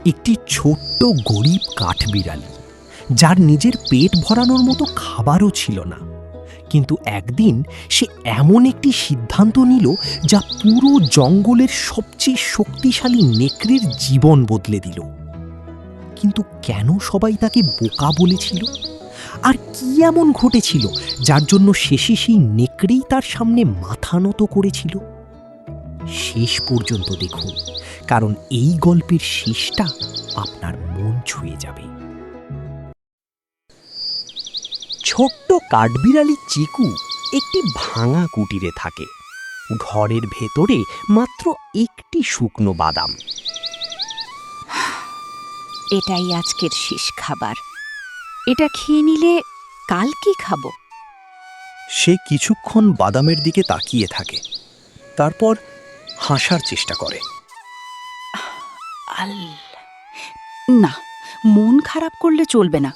একটি ছোট্ট গরিব কাঠবিড়ালি, যার নিজের পেট ভরানোর মতো খাবারও ছিল না। কিন্তু একদিন সে এমন একটি সিদ্ধান্ত নিল যা পুরো জঙ্গলের সবচেয়ে শক্তিশালী নেকড়ের জীবন বদলে দিল। কিন্তু কেন সবাই তাকে বোকা বলেছিল? আর কি এমন ঘটেছিল যার জন্য শেষে সেই নেকড়েই তার সামনে মাথা নত করেছিল? শেষ পর্যন্ত দেখুন, কারণ এই গল্পের শেষটা আপনার মন ছুঁয়ে যাবে। ছোট্ট কাঠবিড়ালি চিকু একটি ভাঙা কুটিরে থাকে। ঘরের ভেতরে মাত্র একটি শুকনো বাদাম। এটাই আজকের শেষ খাবার। এটা খেয়ে নিলে কাল কি খাবো? সে কিছুক্ষণ বাদামের দিকে তাকিয়ে থাকে, তারপর হাসার চেষ্টা করে। আল না, মন খারাপ করলে চলবে না।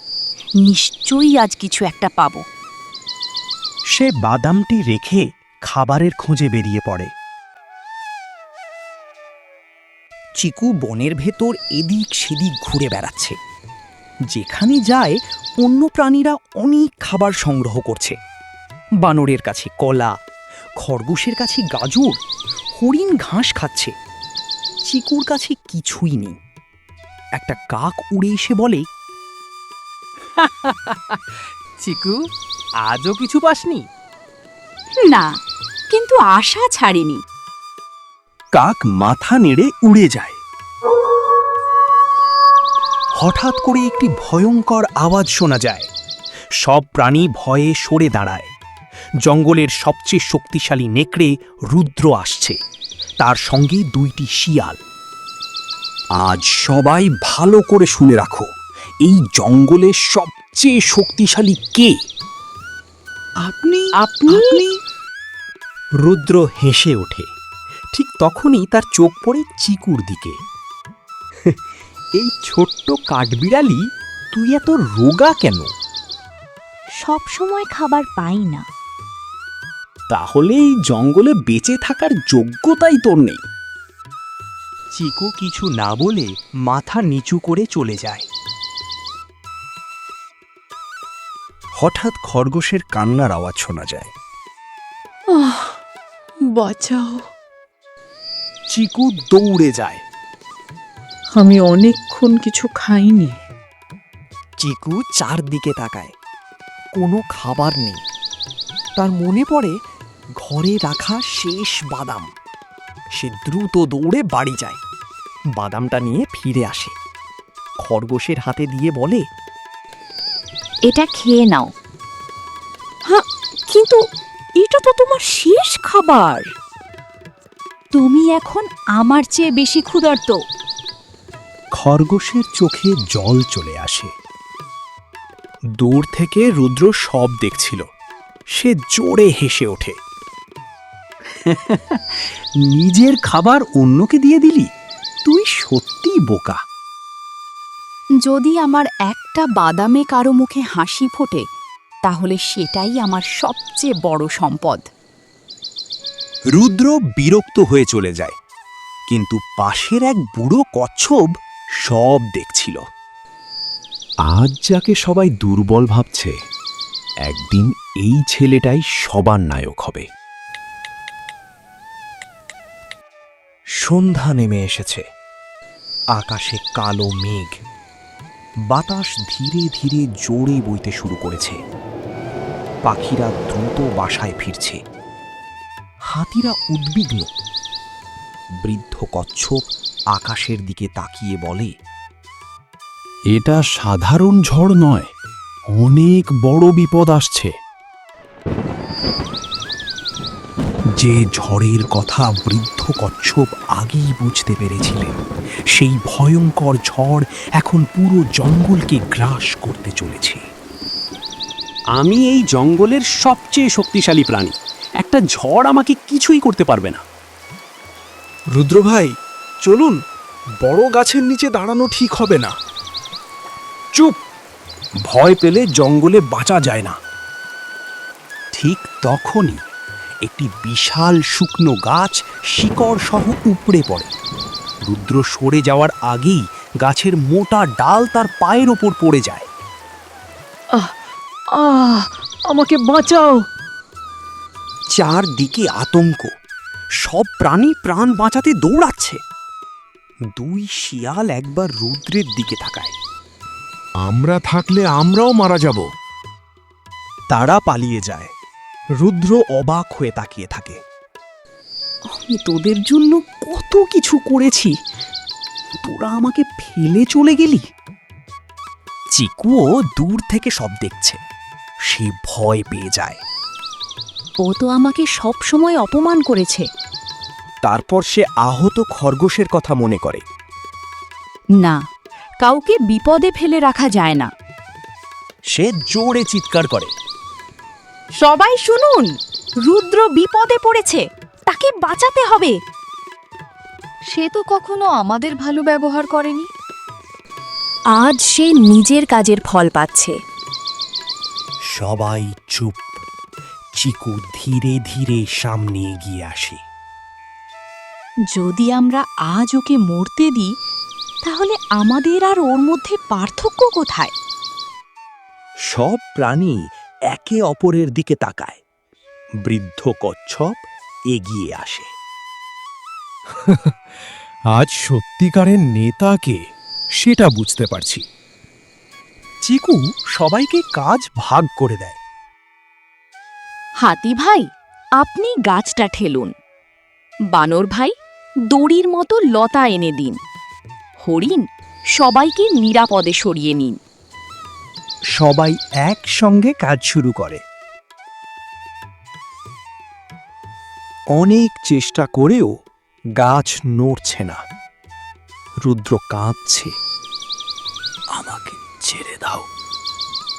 নিশ্চয়ই আজ কিছু একটা পাবো। সে বাদামটি রেখে খাবারের খোঁজে বেরিয়ে পড়ে। চিকু বনের ভেতর এদিক সেদিক ঘুরে বেড়াচ্ছে। যেখানে যায় অন্য প্রাণীরা অনেক খাবার সংগ্রহ করছে। বানরের কাছে কলা, খরগোশের কাছে গাজর, হরিণ ঘাস খাচ্ছে। চিকুর কাছে কিছুই নেই। একটা কাক উড়ে এসে বলে, চিকু, আজও কিছু পাসনি? না, কিন্তু আশা ছাড়িনি। কাক মাথা নেড়ে উড়ে যায়। হঠাৎ করে একটি ভয়ঙ্কর আওয়াজ শোনা যায়। সব প্রাণী ভয়ে সরে দাঁড়ায়। জঙ্গলের সবচেয়ে শক্তিশালী নেকড়ে রুদ্র আসছে, তার সঙ্গে দুইটি শিয়াল। আজ সবাই ভালো করে শুনে রাখো, এই জঙ্গলের সবচেয়ে শক্তিশালী কে? আপনি আপনি? রুদ্র হেসে ওঠে। ঠিক তখনই তার চোখ পড়ে চিকুর দিকে। এই ছোট্ট কাঠবিড়ালি, তুই এত রোগা কেন? সব সময় খাবার পাই না। তাহলে এই জঙ্গলে বেঁচে থাকার যোগ্যতাই তোর নেই। চিকু কিছু না বলে মাথা নিচু করে চলে যায়। হঠাৎ খরগোশের কান্নার আওয়াজ শোনা যায়। বাঁচাও, চিকু দৌড়ে যায়। আমি অনেকক্ষণ কিছু খাইনি। চিকু চারদিকে তাকায়, কোনো খাবার নেই। তার মনে পড়ে ঘরে রাখা শেষ বাদাম। সে দ্রুত দৌড়ে বাড়ি যায়, বাদামটা নিয়ে ফিরে আসে, খরগোশের হাতে দিয়ে বলে, এটা খেয়ে নাও। হ্যাঁ, কিন্তু এটা তো তোমার শেষ খাবার। তুমি এখন আমার চেয়ে বেশি ক্ষুধার্ত। খরগোশের চোখে জল চলে আসে। দূর থেকে রুদ্র সব দেখছিল। সে জোরে হেসে ওঠে। নিজের খাবার অন্যকে দিয়ে দিলি? তুই সত্যিই বোকা। যদি আমার একটা বাদামে কারো মুখে হাসি ফোটে, তাহলে সেটাই আমার সবচেয়ে বড় সম্পদ। রুদ্র বিরক্ত হয়ে চলে যায়, কিন্তু পাশের এক বুড়ো কচ্ছপ সব দেখছিল। আজ যাকে সবাই দুর্বল ভাবছে, একদিন এই ছেলেটাই সবার নায়ক হবে। সন্ধ্যা নেমে এসেছে। আকাশে কালো মেঘ। বাতাস ধীরে ধীরে জোরে বইতে শুরু করেছে। পাখিরা দ্রুত বাসায় ফিরছে। হাতিরা উদ্বিগ্ন। বৃদ্ধ কচ্ছপ আকাশের দিকে তাকিয়ে বলে, এটা সাধারণ ঝড় নয়, অনেক বড় বিপদ আসছে। যে ঝড়ের কথা বৃদ্ধ কচ্ছপ আগেই বুঝতে পেরেছিলেন, সেই ভয়ঙ্কর ঝড় এখন পুরো জঙ্গলকে গ্রাস করতে চলেছে। আমি এই জঙ্গলের সবচেয়ে শক্তিশালী প্রাণী। একটা ঝড় আমাকে কিছুই করতে পারবে না। রুদ্র ভাই, চলুন, বড় গাছের নিচে দাঁড়ানো ঠিক হবে না। চুপ! ভয় পেলে জঙ্গলে বাঁচা যায় না। ঠিক তখনই একটি বিশাল শুকনো গাছ শিকড় সহ উপড়ে পড়ে। রুদ্র সরে যাওয়ার আগেই গাছের মোটা ডাল তার পায়ের ওপর পড়ে যায়। আমাকে বাঁচাও। চারদিকে আতঙ্ক, সব প্রাণী প্রাণ বাঁচাতে দৌড়াচ্ছে। দুই শিয়াল একবার রুদ্রের দিকে তাকায়। আমরা থাকলে আমরাও মারা যাব। তারা পালিয়ে যায়। রুদ্র অবাক হয়ে তাকিয়ে থাকে। আমি তোদের জন্য কত কিছু করেছি, তোরা আমাকে ফেলে চলে গেলি। চিকুও দূর থেকে সব দেখছে। সে ভয় পেয়ে যায়। ও তো আমাকে সব সময় অপমান করেছে। তারপর সে আহত খরগোশের কথা মনে করে। না, কাউকে বিপদে ফেলে রাখা যায় না। সে জোরে চিৎকার করে। সবাই শুনুন, রুদ্র বিপদে পড়েছে, তাকে বাঁচাতে হবে। সে তো কখনো আমাদের ভালো ব্যবহার করেনি। আজ সে নিজের কাজের ফল পাচ্ছে। সবাই চুপ। চিকু ধীরে ধীরে সামনে এগিয়ে আসে। যদি আমরা আজ ওকে মরতে দিই, তাহলে আমাদের আর ওর মধ্যে পার্থক্য কোথায়? সব প্রাণী একে অপরের দিকে তাকায়। বৃদ্ধ কচ্ছপ এগিয়ে আসে। আজ সত্যিকারের নেতাকে সেটা বুঝতে পারছি। চিকু সবাইকে কাজ ভাগ করে দেয়। হাতি ভাই, আপনি গাছটা ঠেলুন। বানর ভাই, দড়ির মতো লতা এনে দিন। হরিণ, সবাইকে নিরাপদে সরিয়ে নিন। সবাই একসঙ্গে কাজ শুরু করে। অনেক চেষ্টা করেও গাছ নড়ছে না। রুদ্র কাঁদছে। আমাকে ছেড়ে দাও,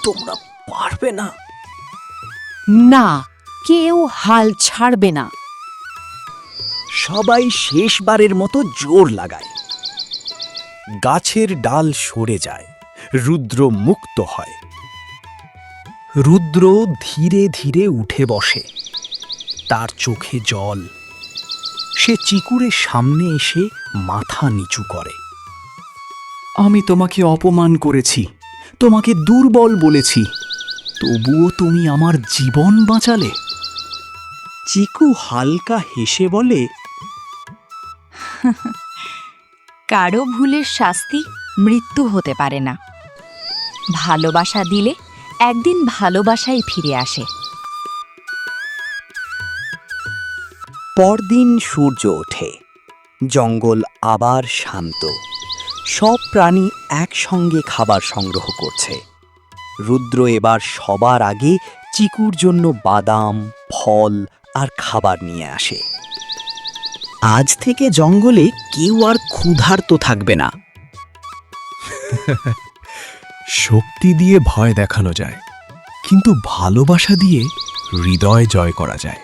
তোমরা পারবে না। না, কেউ হাল ছাড়বে না। সবাই শেষবারের মতো জোর লাগায়। গাছের ডাল সরে যায়। রুদ্র মুক্ত হয়। রুদ্র ধীরে ধীরে উঠে বসে। তার চোখে জল। সে চিকুরের সামনে এসে মাথা নিচু করে। আমি তোমাকে অপমান করেছি, তোমাকে দুর্বল বলেছি, তবুও তুমি আমার জীবন বাঁচালে। চিকু হালকা হেসে বলে, কারো ভুলের শাস্তি মৃত্যু হতে পারে না। ভালোবাসা দিলে একদিন ভালোবাসাই ফিরে আসে। পরদিন সূর্য ওঠে। জঙ্গল আবার শান্ত। সব প্রাণী একসঙ্গে খাবার সংগ্রহ করছে। রুদ্র এবার সবার আগে চিকুর জন্য বাদাম, ফল আর খাবার নিয়ে আসে। আজ থেকে জঙ্গলে কেউ আর ক্ষুধার্ত থাকবে না। শক্তি দিয়ে ভয় দেখানো যায়, কিন্তু ভালোবাসা দিয়ে হৃদয় জয় করা যায়।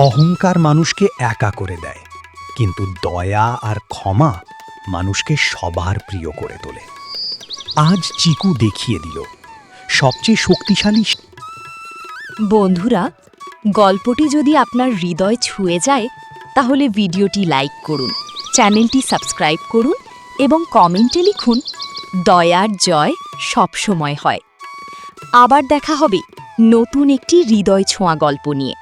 অহংকার মানুষকে একা করে দেয়, কিন্তু দয়া আর ক্ষমা মানুষকে সবার প্রিয় করে তোলে। আজ চিকু দেখিয়ে দিল সবচেয়ে শক্তিশালী। বন্ধুরা, গল্পটি যদি আপনার হৃদয় ছুঁয়ে যায়, তাহলে ভিডিওটি লাইক করুন, চ্যানেলটি সাবস্ক্রাইব করুন এবং কমেন্টে লিখুন, দয়ার জয় সবসময় হয়। আবার দেখা হবে নতুন একটি হৃদয় ছোঁয়া গল্প নিয়ে।